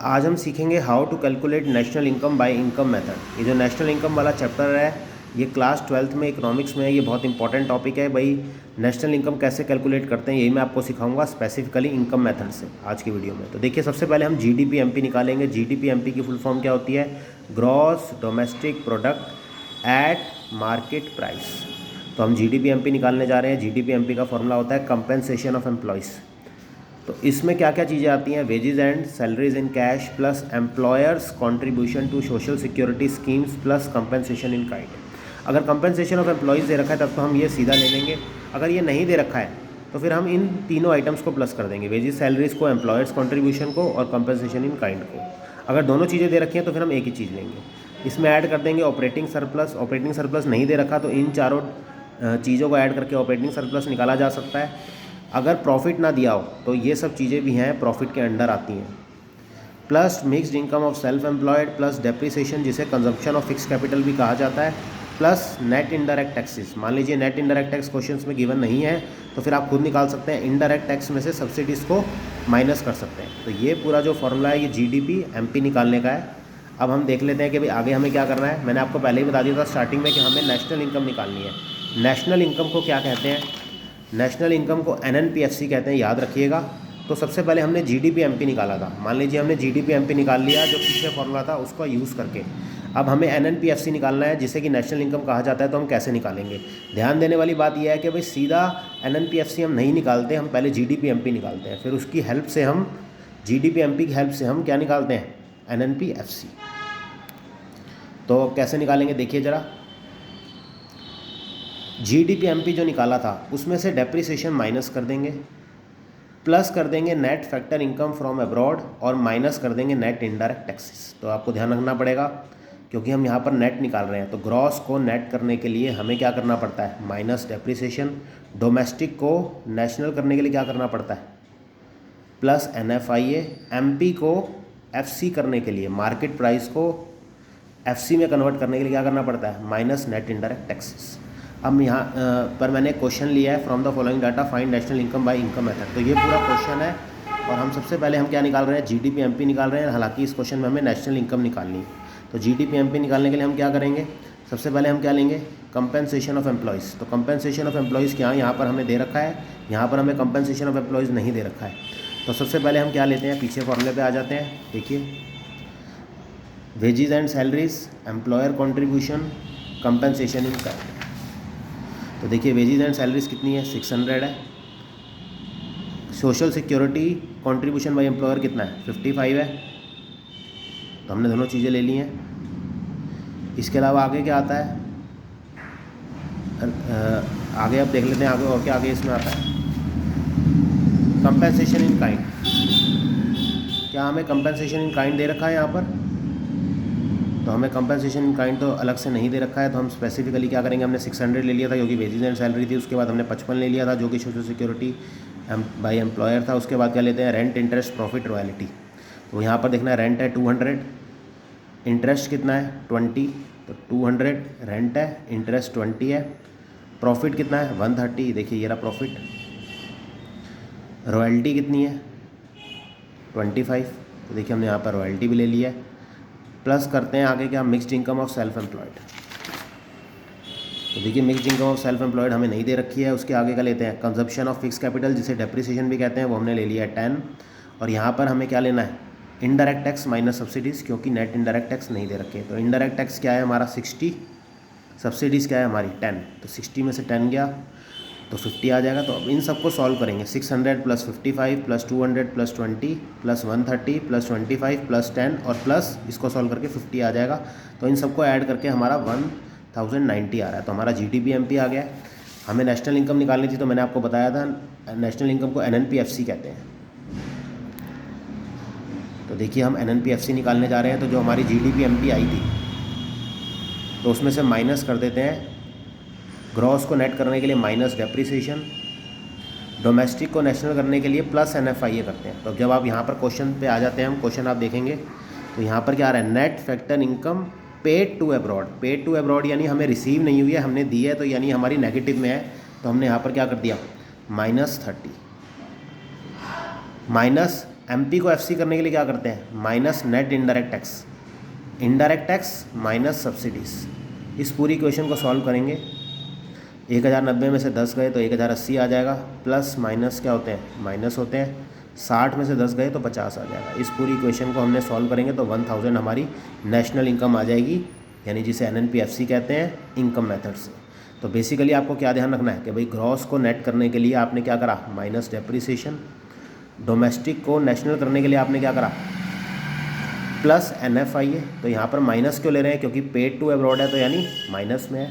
आज हम सीखेंगे how to calculate national income by income method. ये जो नेशनल इनकम वाला चैप्टर है ये क्लास 12th में इकोनॉमिक्स में ये बहुत इंपॉर्टेंट टॉपिक है भाई। नेशनल इनकम कैसे कैलकुलेट करते हैं यही मैं आपको सिखाऊंगा स्पेसिफिकली इनकम मेथड से आज की वीडियो में। तो देखिए सबसे पहले हम जीडीपी एमपी निकालेंगे। जीडीपी एमपी की फुल फॉर्म क्या होती है? Gross domestic product at market price. तो हम जीडीपी एमपी निकालने जा रहे हैं। जीडीपी एमपी का फॉर्मूला होता है कंपेंसेशन ऑफ एम्प्लॉयज़। तो इसमें क्या क्या चीज़ें आती हैं? Wages and salaries in cash plus employers contribution to social security schemes plus compensation in kind. अगर कंपेंसेशन ऑफ एम्प्लॉयज़ दे रखा है तब तो हम ये सीधा ले लेंगे। अगर ये नहीं दे रखा है तो फिर हम इन तीनों आइटम्स को प्लस कर देंगे, वेजेस सैलरीज को, एम्प्लॉयर्स कंट्रीब्यूशन को और कंपेंसेशन इन काइंड को। अगर दोनों चीज़ें दे रखी हैं तो फिर हम एक ही चीज़ लेंगे। इसमें ऐड कर देंगे ऑपरेटिंग सरप्लस। ऑपरेटिंग सरप्लस नहीं दे रखा तो इन चारों चीज़ों को ऐड करके ऑपरेटिंग सरप्लस निकाला जा सकता है। अगर प्रॉफिट ना दिया हो तो ये सब चीज़ें भी हैं प्रॉफिट के अंडर आती हैं। Plus mixed income of self employed plus depreciation जिसे कंजम्पशन ऑफ फिक्स कैपिटल भी कहा जाता है, प्लस नेट इनडायरेक्ट टैक्सेस। मान लीजिए नेट इनडायरेक्ट टैक्स क्वेश्चंस में गिवन नहीं है तो फिर आप खुद निकाल सकते हैं। इनडायरेक्ट टैक्स में से सब्सिडीज़ को माइनस कर सकते हैं। तो ये पूरा जो फॉर्मूला है ये जीडीपी एमपी निकालने का है। अब हम देख लेते हैं कि भाई आगे हमें क्या करना है। मैंने आपको पहले ही बता दिया था स्टार्टिंग में कि हमें नेशनल इनकम निकालनी है। नेशनल इनकम को क्या कहते हैं? नेशनल इनकम को एनएनपीएफसी कहते हैं, याद रखिएगा। तो सबसे पहले हमने जीडीपी एमपी निकाला था। मान लीजिए हमने जीडीपी एमपी निकाल लिया जो पीछे फॉर्मूला था उसको यूज़ करके। अब हमें एनएनपीएफसी निकालना है जिसे कि नेशनल इनकम कहा जाता है। तो हम कैसे निकालेंगे? ध्यान देने वाली बात यह है कि भाई सीधा एनएनपीएफसी हम नहीं निकालते, हम पहले जीडीपी एमपी निकालते हैं। फिर उसकी हेल्प से हम जीडीपी एमपी की हेल्प से हम क्या निकालते हैं? एनएनपीएफसी। तो कैसे निकालेंगे देखिए ज़रा। जीडीपी एमपी जो निकाला था उसमें से डेप्रिसिएशन माइनस कर देंगे, प्लस कर देंगे net factor income from abroad और माइनस कर देंगे नेट इनडायरेक्ट टैक्सेस। तो आपको ध्यान रखना पड़ेगा क्योंकि हम यहाँ पर नेट निकाल रहे हैं। तो ग्रॉस को नेट करने के लिए हमें क्या करना पड़ता है? Minus depreciation. डोमेस्टिक को नेशनल करने के लिए क्या करना पड़ता है? Plus NFIA। एमपी को FC करने के लिए, मार्केट प्राइस को FC में कन्वर्ट करने के लिए क्या करना पड़ता है? Minus net indirect taxes. अब यहाँ पर मैंने क्वेश्चन लिया है from the following data find national income by income method. तो ये पूरा क्वेश्चन है और हम सबसे पहले हम क्या निकाल रहे हैं? जीडीपी एमपी निकाल रहे हैं। हालांकि इस क्वेश्चन में हमें नेशनल इनकम निकालनी है। तो जीडीपी एमपी निकालने के लिए हम क्या करेंगे? सबसे पहले हम क्या लेंगे? Compensation of employees. तो कंपेंसेशन ऑफ एम्प्लॉयज़ क्या यहाँ पर हमें दे रखा है, यहाँ पर हमें कंपेंसेशन ऑफ एम्प्लॉयज़ नहीं दे रखा है। तो सबसे पहले हम क्या लेते हैं? पीछे फॉर्मूले पे आ जाते हैं। देखिए wages and salaries, employer contribution, compensation in kind. तो देखिए वेजेस एंड सैलरीज कितनी है? 600 है। Social security contribution by employer कितना है? 55 है। तो हमने दोनों चीज़ें ले ली हैं। इसके अलावा आगे क्या आता है? आगे अब देख लेते हैं आगे और क्या आगे इसमें आता है। Compensation in kind. क्या हमें कंपेंसेशन इन काइंड दे रखा है यहाँ पर? तो हमें कंपेंसेशन इन काइंड तो अलग से नहीं दे रखा है। तो हम स्पेसिफिकली क्या करेंगे? हमने 600 ले लिया था क्योंकि वेजेस एंड सैलरी थी। उसके बाद हमने 55 ले लिया था जो कि सोशल सिक्योरिटी बाय एम्प्लॉयर था। उसके बाद क्या लेते हैं? Rent, interest, profit, royalty. तो यहाँ पर देखना है रेंट है 200, इंटरेस्ट कितना है? 20। तो 200 रेंट है, इंटरेस्ट 20 है। प्रॉफिट कितना है? 130। देखिए ये रहा प्रॉफिट। रॉयल्टी कितनी है? 25। तो देखिए हमने यहाँ पर रॉयल्टी भी ले लिया है। प्लस करते हैं आगे क्या? Mixed income of self employed. तो देखिए mixed income of self employed हमें नहीं दे रखी है। उसके आगे का लेते हैं कंजप्शन ऑफ फिक्स कैपिटल जिसे डेप्रिसिएशन भी कहते हैं, वो हमने ले लिया है 10। और यहाँ पर हमें क्या लेना है? इनडायरेक्ट टैक्स माइनस सब्सिडीज़ क्योंकि नेट इनडायरेक्ट टैक्स नहीं दे रखे। तो इनडायरेक्ट टैक्स क्या है हमारा? 60। सब्सिडीज़ क्या है हमारी? 10। तो 60 में से 10 गया तो 50 आ जाएगा। तो अब इन सबको सॉल्व करेंगे। 600 plus 55 plus 200 plus 20 plus 130 plus 25 plus 10 और प्लस इसको सॉल्व करके 50 आ जाएगा। तो इन सबको ऐड करके हमारा 1090 आ रहा है। तो हमारा जीडीपी एमपी आ गया। हमें नेशनल इनकम निकालनी थी तो मैंने आपको बताया था नेशनल इनकम को एनएनपीएफसी कहते हैं। तो देखिए हम एनएनपीएफसी निकालने जा रहे हैं। तो जो हमारी जीडीपी एमपी आई थी तो उसमें से माइनस कर देते हैं। ग्रॉस को नेट करने के लिए माइनस डेप्रिसिएशन, डोमेस्टिक को नेशनल करने के लिए प्लस NFIA करते हैं। तो जब आप यहाँ पर क्वेश्चन पे आ जाते हैं, हम क्वेश्चन आप देखेंगे तो यहाँ पर क्या आ रहा है? Net factor income paid to abroad. Paid to abroad यानी हमें रिसीव नहीं हुई है, हमने दी है, तो यानी हमारी नेगेटिव में है। तो हमने यहाँ पर क्या कर दिया? -30 माइनस एमपी को एफसी करने के लिए क्या करते हैं, minus net indirect tax, indirect tax minus subsidies. इस पूरी इक्वेशन को सॉल्व करेंगे, 1090 में से 10 गए तो 1080 आ जाएगा, प्लस माइनस क्या होते हैं, माइनस होते हैं, 60 में से 10 गए तो 50 आ जाएगा। इस पूरी इक्वेशन को हमने सॉल्व करेंगे तो 1000 हमारी नेशनल इनकम आ जाएगी, यानी जिसे एनएनपीएफसी कहते हैं इनकम मेथड से। तो बेसिकली आपको क्या ध्यान रखना है कि भाई ग्रॉस को नेट करने के लिए आपने क्या करा, माइनस डेप्रिसिएशन, डोमेस्टिक को नेशनल करने के लिए आपने क्या करा, प्लस एनएफआई है। तो यहाँ पर माइनस क्यों ले रहे हैं, क्योंकि पेड टू अब्रॉड है तो यानी माइनस में है।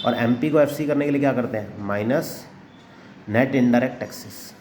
और एमपी को एफसी करने के लिए क्या करते हैं, माइनस नेट इनडायरेक्ट टैक्सेस।